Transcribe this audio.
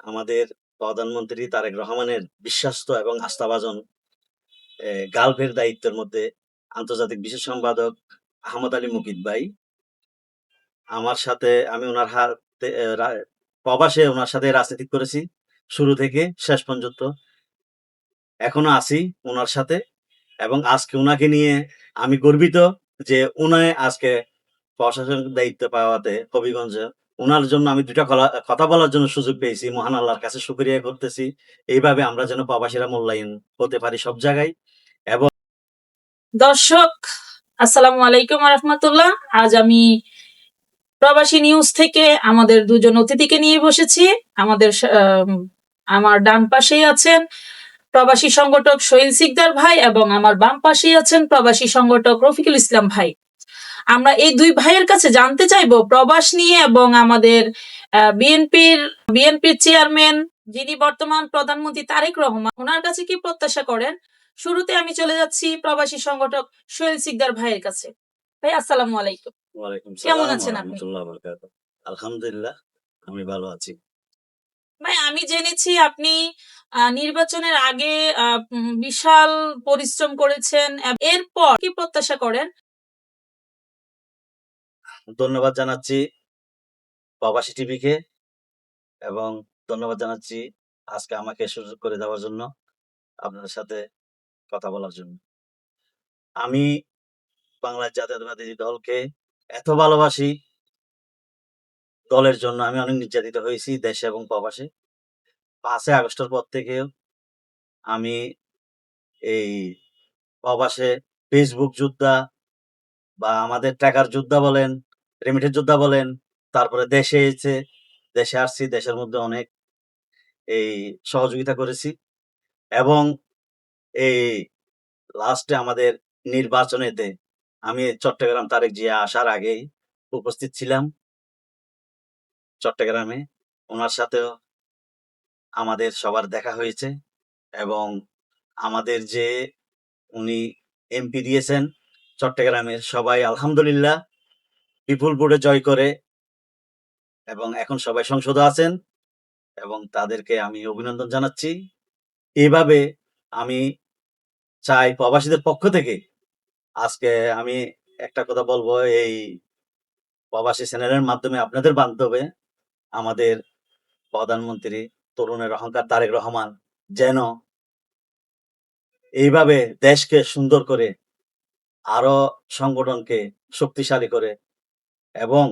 আমাদের প্রধানমন্ত্রী তারেক রহমানের বিশ্বস্ত এবং আস্থাভাজন গালফের দায়িত্বের মধ্যে আন্তর্জাতিক বিশেষ সম্পাদক আহমদ আলী মুকিত ভাই আমার সাথে আমি ওনার হাতে প্রবাসে ওনার সাথে রাজনীতি করেছি শুরু থেকে শেষ পর্যন্ত। এখনো আছি ওনার সাথে এবং আজকে ওনাকে নিয়ে আমি গর্বিত যে উনি আজকে প্রশাসনিক দায়িত্ব পাওয়াতে হবিগঞ্জে উনার জন্য আমি দুটা কথা বলার জন্য সুযোগ পেয়েছি। মহান আল্লাহর কাছে শুকরিয়া করতেছি। এইভাবে আমরা যেন প্রবাসীরা মূল্যায়ন হতে পারি সব জায়গায়। এবং দর্শক আসসালামু আলাইকুম রহমতুল্লাহ। আজ আমি প্রবাসী নিউজ থেকে আমাদের দুজন অতিথিকে নিয়ে বসেছি। আমার ডান পাশেই আছেন প্রবাসী সংগঠক সোহেল সিকদার ভাই এবং আমার বাম পাশেই আছেন প্রবাসী সংগঠক রফিকুল ইসলাম ভাই। আমরা এই দুই ভাইয়ের কাছে জানতে চাইবো প্রবাস নিয়ে এবং আমাদের বিএনপির চেয়ারম্যান যিনি বর্তমান প্রধানমন্ত্রী তারেক রহমান, ওনার কাছে কি প্রত্যাশা করেন। শুরুতে আমি চলে যাচ্ছি প্রবাসী সংগঠক সোহেল সিকদার ভাইয়ের কাছে। ভাই আসসালামু আলাইকুম। ওয়ালাইকুম কেমন সালাম আছেন আপনি? রাহমাতুল্লাহ বারাকাতুহু। আলহামদুলিল্লাহ আমি ভালো আছি। ভাই আমি জেনেছি আপনি নির্বাচনের আগে বিশাল পরিশ্রম করেছেন। এরপর কি প্রত্যাশা করেন? ধন্যবাদ জানাচ্ছি প্রবাসী টিভিকে এবং ধন্যবাদ জানাচ্ছি আজকে আমাকে সুযোগ করে দেওয়ার জন্য, আপনাদের সাথে কথা বলার জন্য। আমি বাংলাদেশ জাতীয়তাবাদী দলকে এত ভালোবাসি, দলের জন্য আমি অনেক নির্যাতিত হয়েছি দেশে এবং প্রবাসে। ৫ই আগস্টের পর থেকে আমি এই প্রবাসে ফেসবুক যোদ্ধা বা আমাদের টাকার যোদ্ধা বলেন, রেমিটেন্স যোদ্ধা বলেন, তারপরে দেশে আসছি, দেশের মধ্যে অনেক এই সহযোগিতা করেছি এবং এই লাস্টে আমাদের নির্বাচনেতে আমি চট্টগ্রাম তারেক জিয়া আসার আগেই উপস্থিত ছিলাম চট্টগ্রামে। ওনার সাথেও আমাদের সবার দেখা হয়েছে এবং আমাদের যে উনি এমপি দিয়েছেন চট্টগ্রামের সবাই আলহামদুলিল্লাহ বিপুল ভোটে জয় করে এবং এখন সবাই সংসদে আছেন এবং তাদেরকে আমি অভিনন্দন জানাচ্ছি। এভাবে আমি চাই প্রবাসীদের পক্ষ থেকে আজকে আমি একটা কথা বলবো, এই প্রবাসী চ্যানেলের মাধ্যমে আপনাদের মাধ্যমে আমাদের প্রধানমন্ত্রী তরুণের অহংকার তারেক রহমান যেন এইভাবে দেশকে সুন্দর করে আরো সংগঠনকে শক্তিশালী করে এবং